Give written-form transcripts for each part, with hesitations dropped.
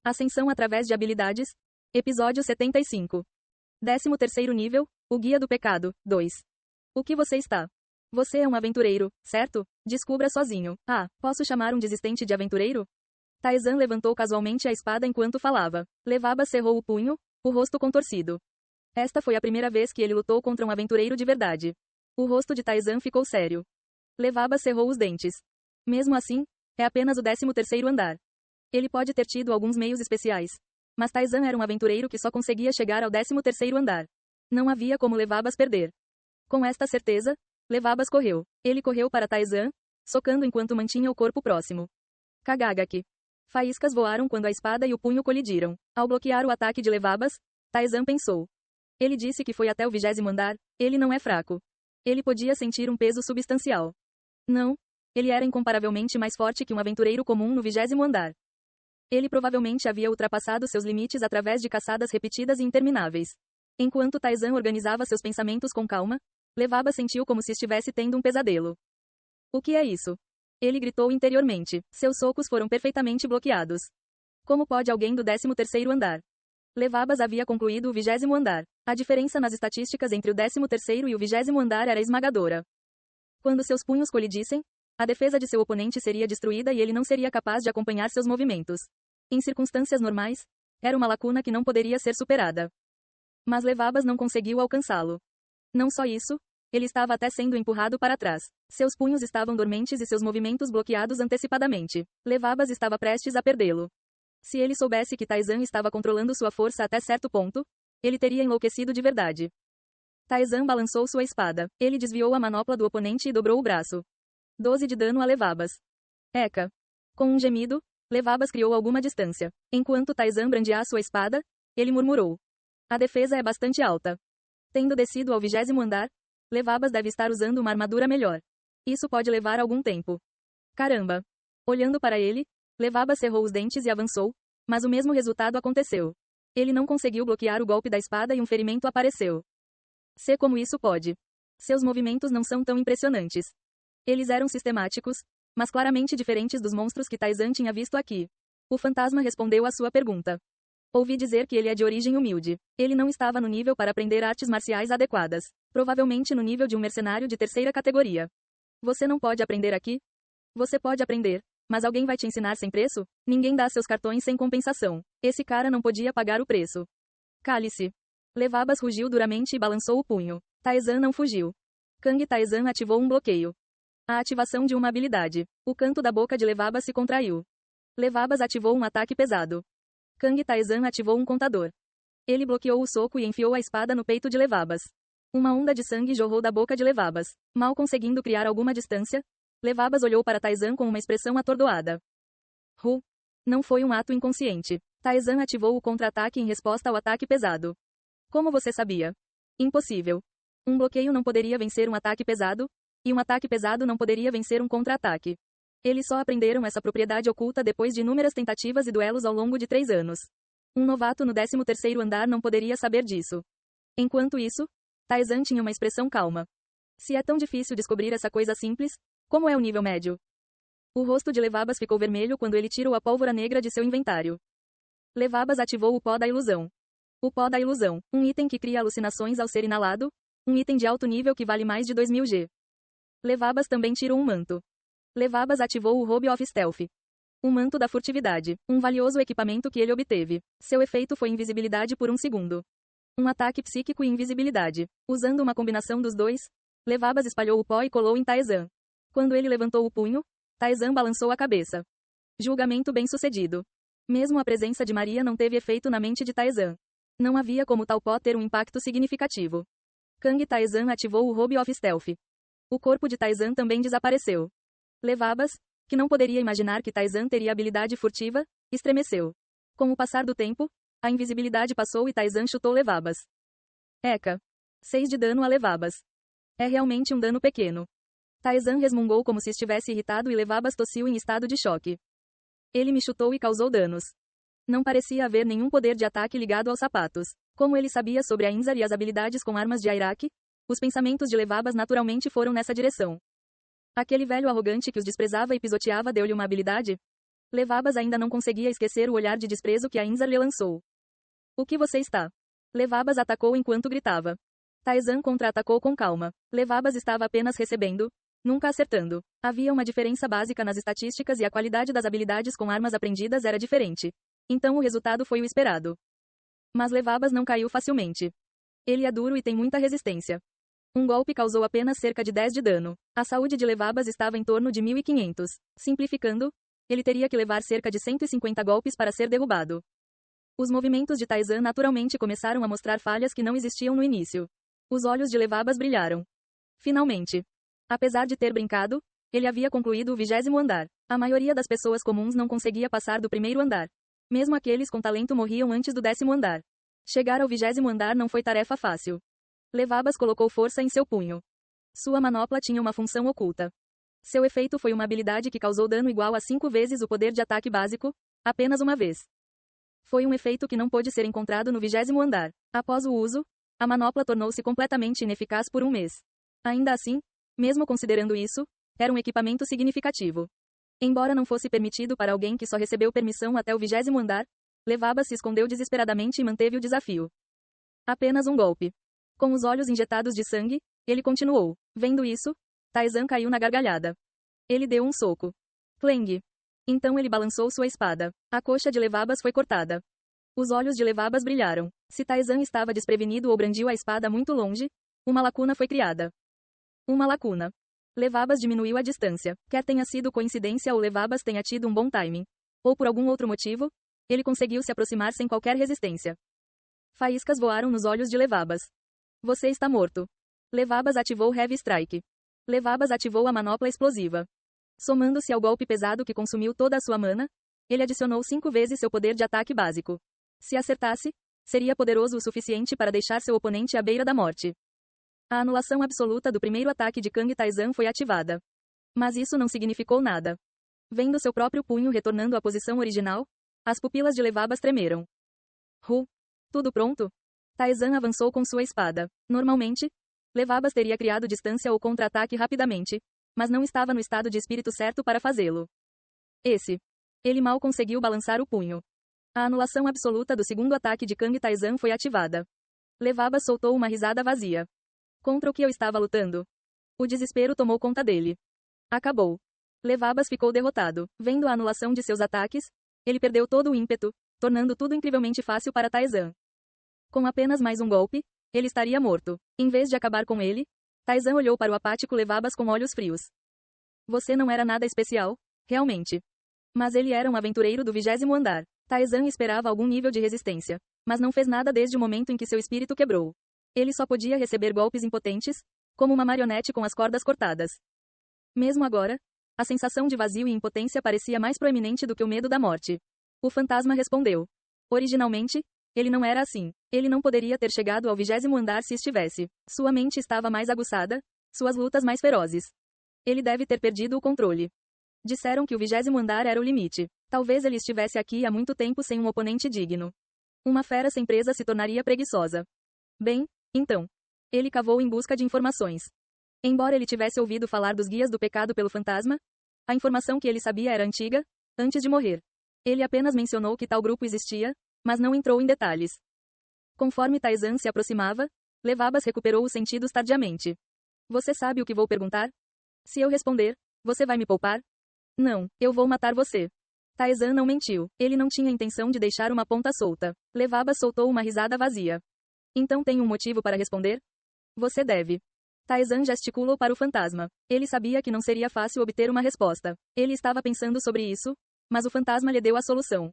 Ascensão através de habilidades. Episódio 75. 13º nível, o Guia do Pecado, 2. O que você está? Você é um aventureiro, certo? Descubra sozinho. Ah, posso chamar um desistente de aventureiro? Taizan levantou casualmente a espada enquanto falava. Levaba cerrou o punho, o rosto contorcido. Esta foi a primeira vez que ele lutou contra um aventureiro de verdade. O rosto de Taizan ficou sério. Levaba cerrou os dentes. Mesmo assim, é apenas o 13º andar. Ele pode ter tido alguns meios especiais. Mas Taizan era um aventureiro que só conseguia chegar ao 13º andar. Não havia como Levabas perder. Com esta certeza, Levabas correu. Ele correu para Taizan, socando enquanto mantinha o corpo próximo. Kagagaki. Faíscas voaram quando a espada e o punho colidiram. Ao bloquear o ataque de Levabas, Taizan pensou. Ele disse que foi até o 20º andar, ele não é fraco. Ele podia sentir um peso substancial. Não, ele era incomparavelmente mais forte que um aventureiro comum no 20º andar. Ele provavelmente havia ultrapassado seus limites através de caçadas repetidas e intermináveis. Enquanto Taizan organizava seus pensamentos com calma, Levaba sentiu como se estivesse tendo um pesadelo. O que é isso? Ele gritou interiormente. Seus socos foram perfeitamente bloqueados. Como pode alguém do 13º andar? Levabas havia concluído o 20º andar. A diferença nas estatísticas entre o 13º e o 20º andar era esmagadora. Quando seus punhos colidissem, a defesa de seu oponente seria destruída e ele não seria capaz de acompanhar seus movimentos. Em circunstâncias normais, era uma lacuna que não poderia ser superada. Mas Levabas não conseguiu alcançá-lo. Não só isso, ele estava até sendo empurrado para trás. Seus punhos estavam dormentes e seus movimentos bloqueados antecipadamente. Levabas estava prestes a perdê-lo. Se ele soubesse que Taizan estava controlando sua força até certo ponto, ele teria enlouquecido de verdade. Taizan balançou sua espada. Ele desviou a manopla do oponente e dobrou o braço. 12 de dano a Levabas. Eca. Com um gemido, Levabas criou alguma distância. Enquanto Taizan brandia sua espada, ele murmurou. A defesa é bastante alta. Tendo descido ao 20º andar, Levabas deve estar usando uma armadura melhor. Isso pode levar algum tempo. Caramba. Olhando para ele, Levabas cerrou os dentes e avançou, mas o mesmo resultado aconteceu. Ele não conseguiu bloquear o golpe da espada e um ferimento apareceu. Sei como isso pode. Seus movimentos não são tão impressionantes. Eles eram sistemáticos, mas claramente diferentes dos monstros que Taizan tinha visto aqui. O fantasma respondeu à sua pergunta. Ouvi dizer que ele é de origem humilde. Ele não estava no nível para aprender artes marciais adequadas. Provavelmente no nível de um mercenário de 3ª categoria. Você não pode aprender aqui? Você pode aprender, mas alguém vai te ensinar sem preço? Ninguém dá seus cartões sem compensação. Esse cara não podia pagar o preço. Cale-se. Levabas rugiu duramente e balançou o punho. Taizan não fugiu. Kang Taizan ativou um bloqueio. A ativação de uma habilidade. O canto da boca de Levabas se contraiu. Levabas ativou um ataque pesado. Kang Taizan ativou um contador. Ele bloqueou o soco e enfiou a espada no peito de Levabas. Uma onda de sangue jorrou da boca de Levabas. Mal conseguindo criar alguma distância, Levabas olhou para Taizan com uma expressão atordoada. Não foi um ato inconsciente. Taizan ativou o contra-ataque em resposta ao ataque pesado. Como você sabia? Impossível. Um bloqueio não poderia vencer um ataque pesado, e um ataque pesado não poderia vencer um contra-ataque. Eles só aprenderam essa propriedade oculta depois de inúmeras tentativas e duelos ao longo de 3 anos. Um novato no 13º andar não poderia saber disso. Enquanto isso, Taizan tinha uma expressão calma. Se é tão difícil descobrir essa coisa simples, como é o nível médio? O rosto de Levabas ficou vermelho quando ele tirou a pólvora negra de seu inventário. Levabas ativou o pó da ilusão. O pó da ilusão, um item que cria alucinações ao ser inalado, um item de alto nível que vale mais de 2000 G. Levabas também tirou um manto. Levabas ativou o Robe of Stealth. Um manto da furtividade, um valioso equipamento que ele obteve. Seu efeito foi invisibilidade por 1 segundo. Um ataque psíquico e invisibilidade. Usando uma combinação dos dois, Levabas espalhou o pó e colou em Taizan. Quando ele levantou o punho, Taizan balançou a cabeça. Julgamento bem-sucedido. Mesmo a presença de Maria não teve efeito na mente de Taizan. Não havia como tal pó ter um impacto significativo. Kang Taizan ativou o Robe of Stealth. O corpo de Taizan também desapareceu. Levabas, que não poderia imaginar que Taizan teria habilidade furtiva, estremeceu. Com o passar do tempo, a invisibilidade passou e Taizan chutou Levabas. Eca. 6 de dano a Levabas. É realmente um dano pequeno. Taizan resmungou como se estivesse irritado e Levabas tossiu em estado de choque. Ele me chutou e causou danos. Não parecia haver nenhum poder de ataque ligado aos sapatos. Como ele sabia sobre a Inzar e as habilidades com armas de Airaq, os pensamentos de Levabas naturalmente foram nessa direção. Aquele velho arrogante que os desprezava e pisoteava deu-lhe uma habilidade? Levabas ainda não conseguia esquecer o olhar de desprezo que Ainzar lhe lançou. O que você está? Levabas atacou enquanto gritava. Taizan contra-atacou com calma. Levabas estava apenas recebendo, nunca acertando. Havia uma diferença básica nas estatísticas e a qualidade das habilidades com armas aprendidas era diferente. Então o resultado foi o esperado. Mas Levabas não caiu facilmente. Ele é duro e tem muita resistência. Um golpe causou apenas cerca de 10 de dano. A saúde de Levabas estava em torno de 1500. Simplificando, ele teria que levar cerca de 150 golpes para ser derrubado. Os movimentos de Taizan naturalmente começaram a mostrar falhas que não existiam no início. Os olhos de Levabas brilharam. Finalmente. Apesar de ter brincado, ele havia concluído o 20º andar. A maioria das pessoas comuns não conseguia passar do primeiro andar. Mesmo aqueles com talento morriam antes do 10º andar. Chegar ao 20º andar não foi tarefa fácil. Levabas colocou força em seu punho. Sua manopla tinha uma função oculta. Seu efeito foi uma habilidade que causou dano igual a 5 vezes o poder de ataque básico, apenas uma vez. Foi um efeito que não pôde ser encontrado no 20º andar. Após o uso, a manopla tornou-se completamente ineficaz por um mês. Ainda assim, mesmo considerando isso, era um equipamento significativo. Embora não fosse permitido para alguém que só recebeu permissão até o 20º andar, Levabas se escondeu desesperadamente e manteve o desafio. Apenas um golpe. Com os olhos injetados de sangue, ele continuou. Vendo isso, Taizan caiu na gargalhada. Ele deu um soco. Clang. Então ele balançou sua espada. A coxa de Levabas foi cortada. Os olhos de Levabas brilharam. Se Taizan estava desprevenido ou brandiu a espada muito longe, uma lacuna foi criada. Uma lacuna. Levabas diminuiu a distância. Quer tenha sido coincidência ou Levabas tenha tido um bom timing, ou por algum outro motivo, ele conseguiu se aproximar sem qualquer resistência. Faíscas voaram nos olhos de Levabas. Você está morto. Levabas ativou Heavy Strike. Levabas ativou a manopla explosiva. Somando-se ao golpe pesado que consumiu toda a sua mana, ele adicionou 5 vezes seu poder de ataque básico. Se acertasse, seria poderoso o suficiente para deixar seu oponente à beira da morte. A anulação absoluta do primeiro ataque de Kang Taizan foi ativada. Mas isso não significou nada. Vendo seu próprio punho retornando à posição original, as pupilas de Levabas tremeram. Tudo pronto? Taizan avançou com sua espada. Normalmente, Levabas teria criado distância ou contra-ataque rapidamente, mas não estava no estado de espírito certo para fazê-lo. Ele mal conseguiu balançar o punho. A anulação absoluta do segundo ataque de Kang Taizan foi ativada. Levabas soltou uma risada vazia. Contra o que eu estava lutando? O desespero tomou conta dele. Acabou. Levabas ficou derrotado. Vendo a anulação de seus ataques, ele perdeu todo o ímpeto, tornando tudo incrivelmente fácil para Taizan. Com apenas mais um golpe, ele estaria morto. Em vez de acabar com ele, Taizan olhou para o apático Levabas com olhos frios. Você não era nada especial, realmente. Mas ele era um aventureiro do 20º andar. Taizan esperava algum nível de resistência, mas não fez nada desde o momento em que seu espírito quebrou. Ele só podia receber golpes impotentes, como uma marionete com as cordas cortadas. Mesmo agora, a sensação de vazio e impotência parecia mais proeminente do que o medo da morte. O fantasma respondeu. Originalmente, ele não era assim. Ele não poderia ter chegado ao 20º andar se estivesse. Sua mente estava mais aguçada, suas lutas mais ferozes. Ele deve ter perdido o controle. Disseram que o 20º andar era o limite. Talvez ele estivesse aqui há muito tempo sem um oponente digno. Uma fera sem presa se tornaria preguiçosa. Bem, então. Ele cavou em busca de informações. Embora ele tivesse ouvido falar dos guias do pecado pelo fantasma, a informação que ele sabia era antiga, antes de morrer. Ele apenas mencionou que tal grupo existia, mas não entrou em detalhes. Conforme Taizan se aproximava, Levabas recuperou os sentidos tardiamente. Você sabe o que vou perguntar? Se eu responder, você vai me poupar? Não, eu vou matar você. Taizan não mentiu. Ele não tinha intenção de deixar uma ponta solta. Levabas soltou uma risada vazia. Então tem um motivo para responder? Você deve. Taizan gesticulou para o fantasma. Ele sabia que não seria fácil obter uma resposta. Ele estava pensando sobre isso, mas o fantasma lhe deu a solução.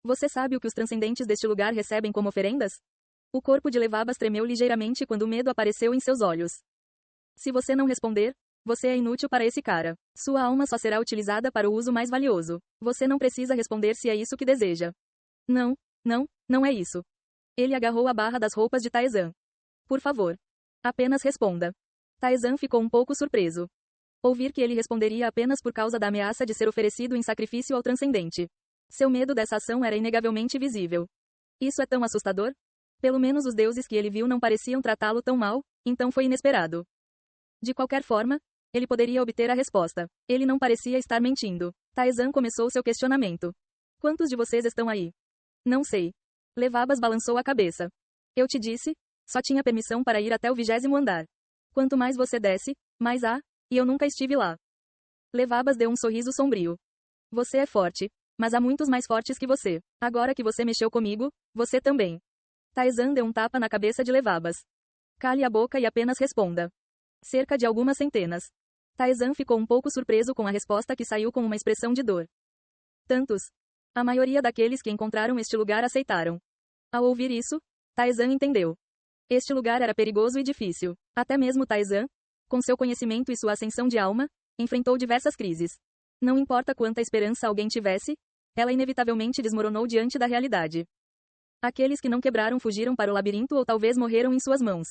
Você sabe o que os transcendentes deste lugar recebem como oferendas? O corpo de Levabas tremeu ligeiramente quando o medo apareceu em seus olhos. Se você não responder, você é inútil para esse cara. Sua alma só será utilizada para o uso mais valioso. Você não precisa responder se é isso que deseja. Não é isso. Ele agarrou a barra das roupas de Taizan. Por favor. Apenas responda. Taizan ficou um pouco surpreso. Ouvir que ele responderia apenas por causa da ameaça de ser oferecido em sacrifício ao transcendente. Seu medo dessa ação era inegavelmente visível. Isso é tão assustador? Pelo menos os deuses que ele viu não pareciam tratá-lo tão mal, então foi inesperado. De qualquer forma, ele poderia obter a resposta. Ele não parecia estar mentindo. Taizan começou seu questionamento. Quantos de vocês estão aí? Não sei. Levabas balançou a cabeça. Eu te disse, só tinha permissão para ir até o 20º andar. Quanto mais você desce, mais há, e eu nunca estive lá. Levabas deu um sorriso sombrio. Você é forte, mas há muitos mais fortes que você. Agora que você mexeu comigo, você também. Taizan deu um tapa na cabeça de Levabas. Cale a boca e apenas responda. Cerca de algumas centenas. Taizan ficou um pouco surpreso com a resposta que saiu com uma expressão de dor. Tantos. A maioria daqueles que encontraram este lugar aceitaram. Ao ouvir isso, Taizan entendeu. Este lugar era perigoso e difícil. Até mesmo Taizan, com seu conhecimento e sua ascensão de alma, enfrentou diversas crises. Não importa quanta esperança alguém tivesse, ela inevitavelmente desmoronou diante da realidade. Aqueles que não quebraram fugiram para o labirinto ou talvez morreram em suas mãos.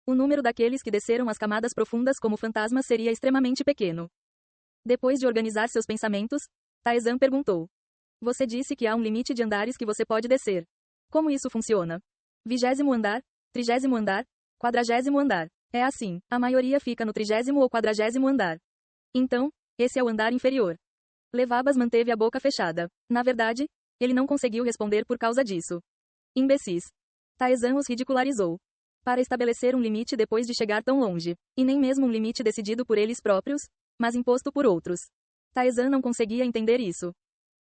O número daqueles que desceram as camadas profundas como fantasmas seria extremamente pequeno. Depois de organizar seus pensamentos, Taizan perguntou. Você disse que há um limite de andares que você pode descer. Como isso funciona? 20º andar, 30º andar, 40º andar. É assim, a maioria fica no 30º ou 40º andar. Então, esse é o andar inferior. Levabas manteve a boca fechada. Na verdade, ele não conseguiu responder por causa disso. Imbecis. Taizan os ridicularizou. Para estabelecer um limite depois de chegar tão longe, e nem mesmo um limite decidido por eles próprios, mas imposto por outros. Taizan não conseguia entender isso.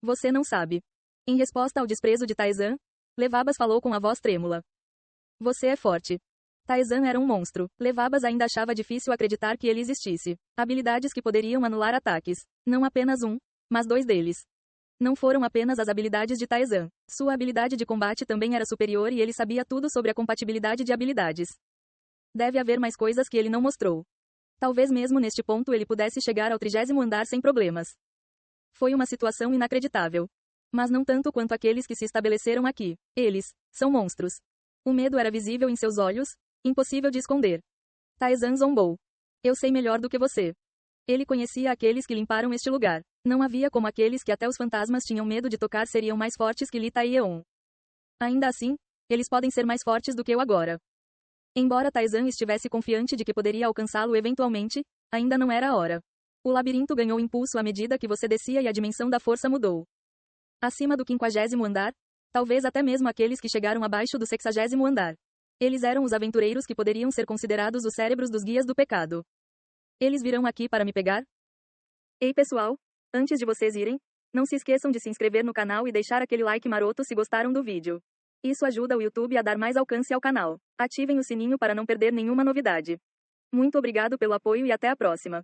Você não sabe. Em resposta ao desprezo de Taizan, Levabas falou com a voz trêmula. Você é forte. Taizan era um monstro. Levabas ainda achava difícil acreditar que ele existisse. Habilidades que poderiam anular ataques. Não apenas um, mas 2 deles. Não foram apenas as habilidades de Taizan. Sua habilidade de combate também era superior e ele sabia tudo sobre a compatibilidade de habilidades. Deve haver mais coisas que ele não mostrou. Talvez mesmo neste ponto ele pudesse chegar ao 30º andar sem problemas. Foi uma situação inacreditável. Mas não tanto quanto aqueles que se estabeleceram aqui. Eles são monstros. O medo era visível em seus olhos, impossível de esconder. Taizan zombou. Eu sei melhor do que você. Ele conhecia aqueles que limparam este lugar. Não havia como aqueles que até os fantasmas tinham medo de tocar seriam mais fortes que Li Taieon. Ainda assim, eles podem ser mais fortes do que eu agora. Embora Taizan estivesse confiante de que poderia alcançá-lo eventualmente, ainda não era a hora. O labirinto ganhou impulso à medida que você descia e a dimensão da força mudou. Acima do 50º andar, talvez até mesmo aqueles que chegaram abaixo do 60º andar. Eles eram os aventureiros que poderiam ser considerados os cérebros dos guias do pecado. Eles virão aqui para me pegar? Ei pessoal, antes de vocês irem, não se esqueçam de se inscrever no canal e deixar aquele like maroto se gostaram do vídeo. Isso ajuda o YouTube a dar mais alcance ao canal. Ativem o sininho para não perder nenhuma novidade. Muito obrigado pelo apoio e até a próxima.